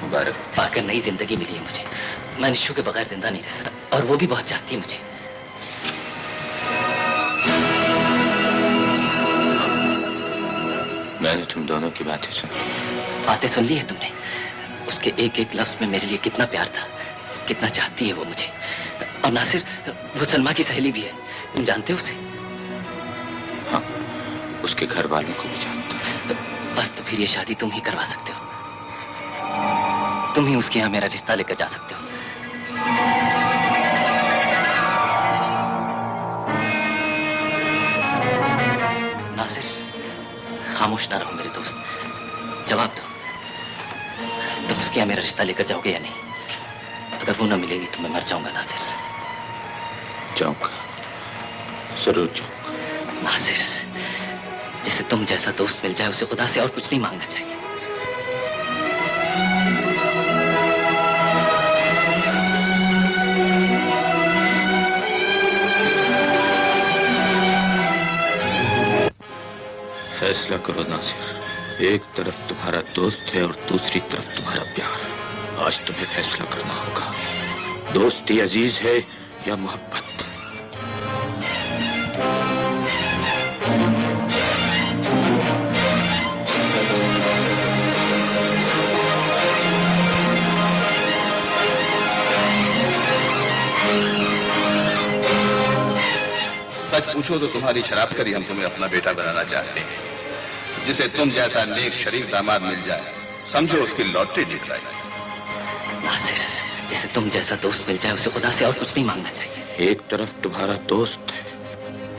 मुबारक। पाकर नई जिंदगी मिली है मुझे। मैं निशु के बगैर जिंदा नहीं रह सकता और वो भी बहुत चाहती है मुझे। मैंने तुम दोनों की बातें सुनी। बातें सुन ली है तुमने? उसके एक एक लफ्ज में मेरे लिए कितना प्यार था, कितना चाहती है वो मुझे। और नासिर, वो सलमा की सहेली भी है, तुम जानते हो उसे? हाँ, उसके घर वालों को भी जानता हूं। बस तो फिर ये शादी तुम ही करवा सकते हो। तुम ही उसके यहाँ मेरा रिश्ता लेकर जा सकते हो। नासिर, खामोश ना रहो मेरे दोस्त, जवाब दो। तुम उसके यहाँ मेरा रिश्ता लेकर जाओगे या नहीं? अगर वो ना मिलेगी तो मैं मर जाऊंगा नासिर। जाऊंगा, जरूर जाऊंगा। नासिर, जिसे तुम जैसा दोस्त मिल जाए उसे खुदा से और कुछ नहीं मांगना चाहिए। फैसला करो नासिर, एक तरफ तुम्हारा दोस्त है और दूसरी तरफ तुम्हारा प्यार। आज तुम्हें फैसला करना होगा, दोस्ती अजीज है या मोहब्बत। सच पूछो तो तुम्हारी शराब करी हम तुम्हें अपना बेटा बनाना चाहते हैं। जिसे तुम जैसा नेक शरीफ दामाद मिल जाए, समझो उसकी लॉटरी निकल जाए। नासिर, जिसे तुम जैसा दोस्त मिल जाए उसे खुदा से और कुछ नहीं मांगना चाहिए। एक तरफ तुम्हारा दोस्त है,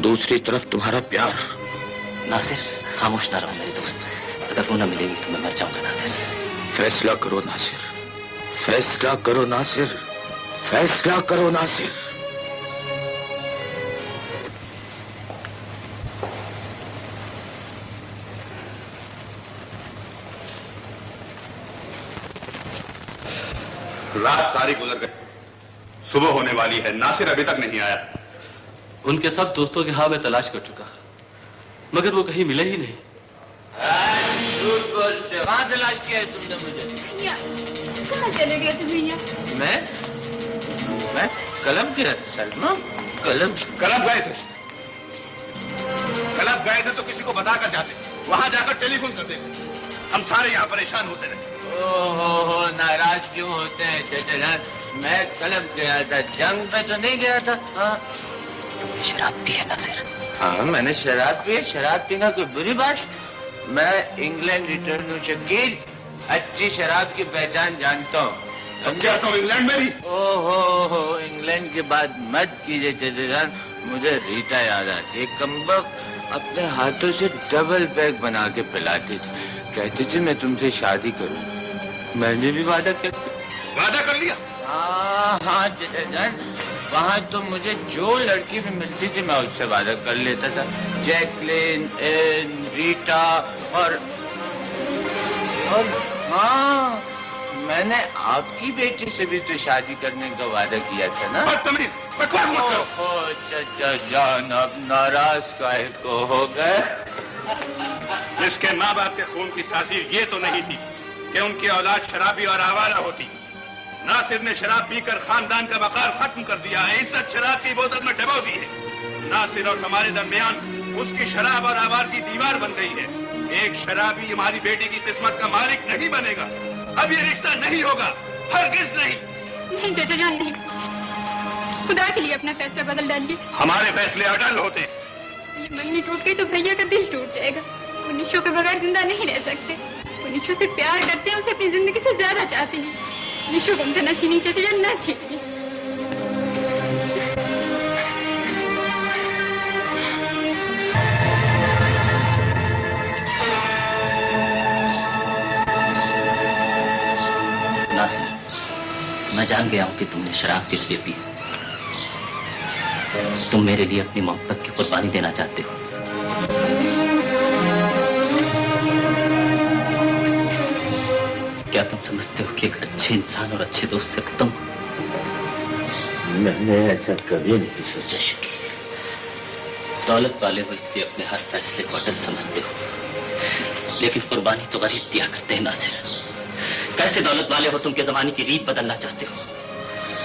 दूसरी तरफ तुम्हारा प्यार। नासिर, खामोश ना रहो मेरे दोस्त, अगर वो ना मिलेगी तो मैं मर जाऊंगा नासिर। फैसला करो नासिर, फैसला करो नासिर, फैसला करो नासिर। रात सारी गुजर गई, सुबह होने वाली है, नासिर अभी तक नहीं आया। उनके सब दोस्तों के हाँ मैं तलाश कर चुका, मगर वो कहीं मिले ही नहीं। झूठ बोलते हो। कहाँ तलाश किया है तुमने मुझे? भैया, कहाँ चले गए थे भैया? मैं कलब गया था सलमा। कलब गए थे? कलब गए थे तो किसी को बताकर जाते, वहां जाकर टेलीफोन कर देते। हम सारे यहाँ परेशान होते रहे। ओहो, नाराज क्यों होते हैं चचेरान? मैं कलब गया था, जंग पे तो नहीं गया था। हाँ, तुमने शराब पी है नासिर? हाँ, मैंने शराब पी है। शराब पीना कोई बुरी बात? मैं इंग्लैंड रिटर्न हूँ शकील, अच्छी शराब की पहचान जानता हूँ। समझा तो इंग्लैंड में भी? ओहो, इंग्लैंड की बात मत कीजिए चचेरान, मुझे रीटा याद आती है। कमबख्त अपने हाथों से डबल पैक बना के पिलाती थी, कहती थी मैं तुमसे शादी करूँ। मैंने भी वादा कर लिया। हाँ चचेरान, वहाँ तो मुझे जो लड़की भी मिलती थी मैं उससे वादा कर लेता था। जैकलिन, एन, रीटा और हाँ, मैंने आपकी बेटी से भी तो शादी करने का वादा किया था ना। चाचा जान, अब नाराज काहे को हो गए? जिसके माँ बाप के खून की तासीर ये तो नहीं थी कि उनकी औलाद शराबी और आवारा होती। नासिर ने शराब पीकर खानदान का वकार खत्म कर दिया है, इज्जत शराब की बोतल में डबो दी है। नासिर और हमारे दरमियान उसकी शराब और आवार की दीवार बन गई है। एक शराबी हमारी बेटी की किस्मत का मालिक नहीं बनेगा। अब ये रिश्ता नहीं होगा, हरगिज नहीं। नहीं चाचा जान, नहीं। खुदा के लिए अपना फैसला बदल डालिए। हमारे फैसले अटल होते। ये मंगनी टूट गई तो भैया का दिल टूट जाएगा। वो निशो के बगैर जिंदा नहीं रह सकते। वो निशो से प्यार करते हैं, उसे अपनी जिंदगी से ज्यादा चाहते हैं। निशो को उनसे न छीनी चाचा जान, न छीनिए। मैं जान गया हूं कि तुमने शराब किस लिए पी। तुम मेरे लिए अपनी मोहब्बत की कुर्बानी देना चाहते हो। क्या तुम समझते हो कि एक अच्छे इंसान और अच्छे दोस्त से उत्तम? मैंने ऐसा कभी नहीं सोचा शकील। दौलत वाले हो इसलिए अपने हर फैसले को अटल समझते हो, लेकिन कुर्बानी तो गरीब दिया करते हैं नासिर। कैसे दौलत वाले हो तुम के जमाने की रीत बदलना चाहते हो?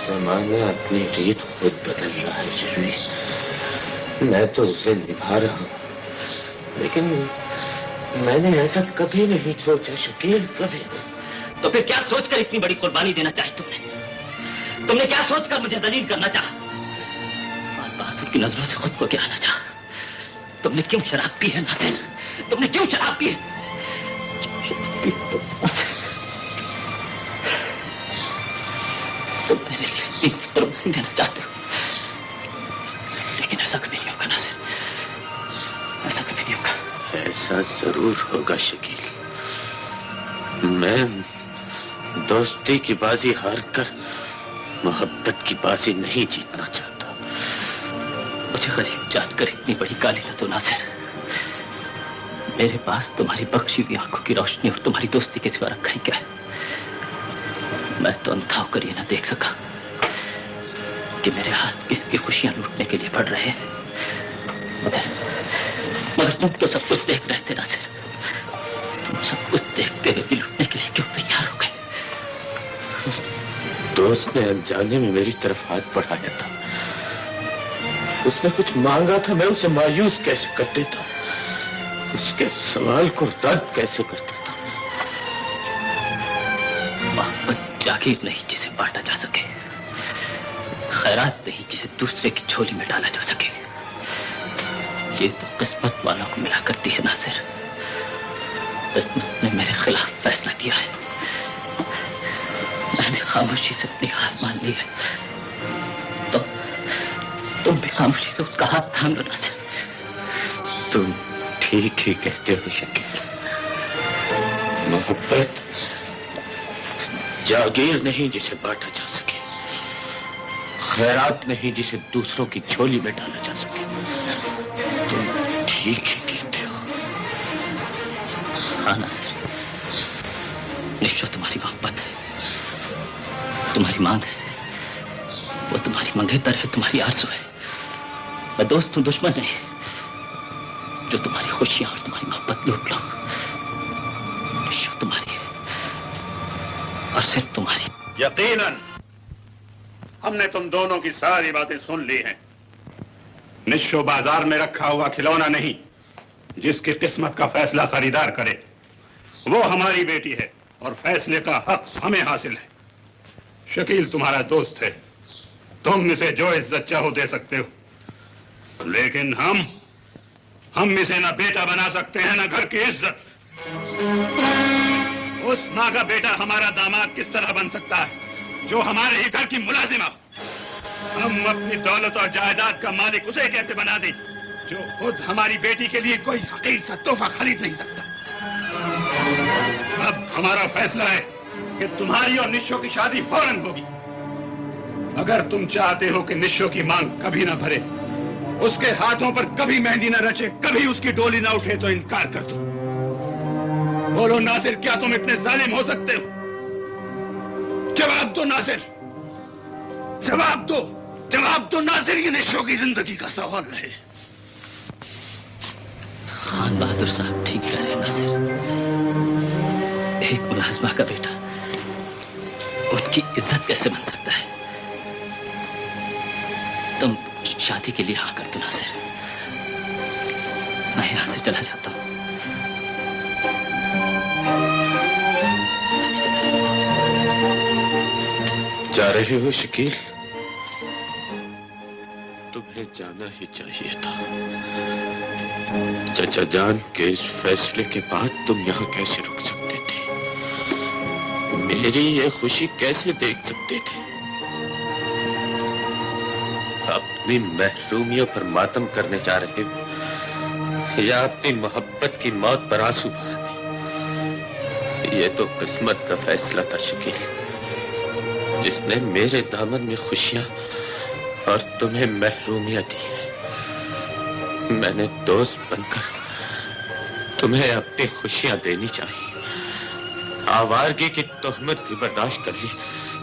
जमाना अपनी रीत खुद बदल रहा है शर्मी। मैं तो उसे निभा रहा हूँ, लेकिन मैंने ऐसा कभी नहीं सोचा शकील, कभी नहीं। तो फिर क्या सोचकर इतनी बड़ी कुर्बानी देना चाही तुमने? तुमने क्या सोचकर मुझे दलील करना चाहा? बहादुर की नजरों से खुद को गिराना चाहा? तुमने क्यों शराब पी है नासिर? तुमने क्यों शराब पी है? तुम मेरे लिए इतनी कुर्बानी देना चाहते हो, लेकिन ऐसा कभी नहीं होगा नासिर, ऐसा कभी नहीं होगा। ऐसा जरूर होगा शकील। मैं दोस्ती की बाजी हारकर मोहब्बत की बाजी नहीं जीतना चाहता। मुझे गरीब जानकर इतनी बड़ी गाली न दो नासिर। मेरे पास तुम्हारी बख्शी हुई आंखों की रोशनी और तुम्हारी दोस्ती के सिवा रखा ही क्या है? मैं तो अंधा होकर ये न देख सका कि मेरे हाथ किसकी खुशियां लूटने के लिए बढ़ रहे हैं। मगर तुम तो सब कुछ देख रहे थे नासिर। तुम सब कुछ देखते हुए भी लूटने के लिए क्यों तैयार हो गए? दोस्त ने अनजाने में मेरी तरफ हाथ बढ़ाया था। उसने कुछ मांगा था, मैं उसे मायूस कैसे कर देता, उसके सवाल को रद्द कैसे कर देता। मोहब्बत जागीर नहीं जिसे बांटा जा सके, खैरात नहीं जिसे दूसरे की झोली में डाला जा सके। ये तो किस्मत वालों को मिला करती है नासिर। किस्मत ने मेरे खिलाफ फैसला दिया है, मैंने खामोशी से अपनी हार मान ली है। तो तुम भी खामोशी से उसका हाथ थाम लो नासिर। तुम ठीक ही कहते हो शकील। मोहब्बत जागीर नहीं जिसे बांटा जा सके, खैरात नहीं जिसे दूसरों की झोली में डाला जा सके। तुम ठीक ही कहते हो। हाँ नासिर, निश्चय तुम्हारी मोहब्बत है, तुम्हारी मांग है, वो तुम्हारी मंगेतर है, तुम्हारी आरज़ू है। मैं दोस्त हूं, दुश्मन नहीं जो तुम्हारी खुशियां और तुम्हारी मोहब्बत लूट लो। निश्चय तुम्हारी है और सिर्फ तुम्हारी। यकीनन हमने तुम दोनों की सारी बातें सुन ली हैं। निश्चो बाजार में रखा हुआ खिलौना नहीं जिसकी किस्मत का फैसला खरीदार करे। वो हमारी बेटी है और फैसले का हक हमें हासिल है। शकील तुम्हारा दोस्त है, तुम इसे जो इज्जत चाहो दे सकते हो, लेकिन हम इसे ना बेटा बना सकते हैं ना घर की इज्जत। उस माँ का बेटा हमारा दामाद किस तरह बन सकता है जो हमारे ही घर की मुलाजिमा हो? हम अपनी दौलत और जायदाद का मालिक उसे कैसे बना दें जो खुद हमारी बेटी के लिए कोई हकीर सा तोहफा खरीद नहीं सकता? अब हमारा फैसला है कि तुम्हारी और निश्चो की शादी फौरन होगी। अगर तुम चाहते हो कि निश्चो की मांग कभी ना भरे, उसके हाथों पर कभी मेहंदी ना रचे, कभी उसकी डोली ना उठे, तो इनकार कर दो। बोलो नासिर, क्या तुम इतने जालिम हो सकते हो? जवाब दो नासिर, जवाब दो, जवाब दो नासिर। ये निश्चो की जिंदगी का सवाल है। खान बहादुर साहब ठीक कह रहे हैं नासिर। एक मुलाजमा का बेटा उनकी इज्जत कैसे बन सकता है? तुम शादी के लिए हाँ कर दो नासिर, मैं यहां से चला जाता हूं। जा रहे हो शकील? तुम्हें जाना ही चाहिए था। चचा जान के इस फैसले के बाद तुम यहाँ कैसे रुक सकते थे? मेरी ये खुशी कैसे देख सकते थे? अपनी महरूमियों पर मातम करने जा रहे हो या अपनी मोहब्बत की मौत पर आंसू बहाने? ये तो किस्मत का फैसला था शकील, जिसने मेरे दामन में खुशियां और तुम्हें महरूमियां दी है। मैंने दोस्त बनकर तुम्हें अपनी खुशियां देनी चाहिए। आवारगी की तोहमत भी बर्दाश्त कर ली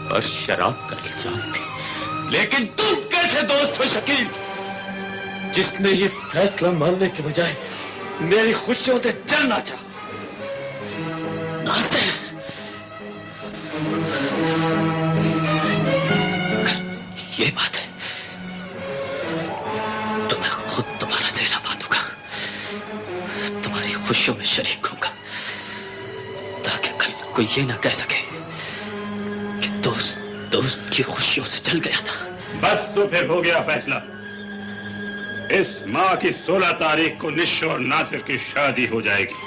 और शराब का इल्जाम भी, लेकिन तुम कैसे दोस्त हो शकील, जिसने ये फैसला मानने के बजाय मेरी खुशियों से जलना चाहा? नासिर, ये बात है तो मैं खुद तुम्हारा सेहरा बांधूंगा, तुम्हारी खुशियों में शरीक होऊंगा, ताकि कल कोई ये ना कह सके कि दोस्त की खुशियों से जल गया था। बस तो फिर हो गया फैसला। इस माह की 16 तारीख को निश्चो और नासिर की शादी हो जाएगी।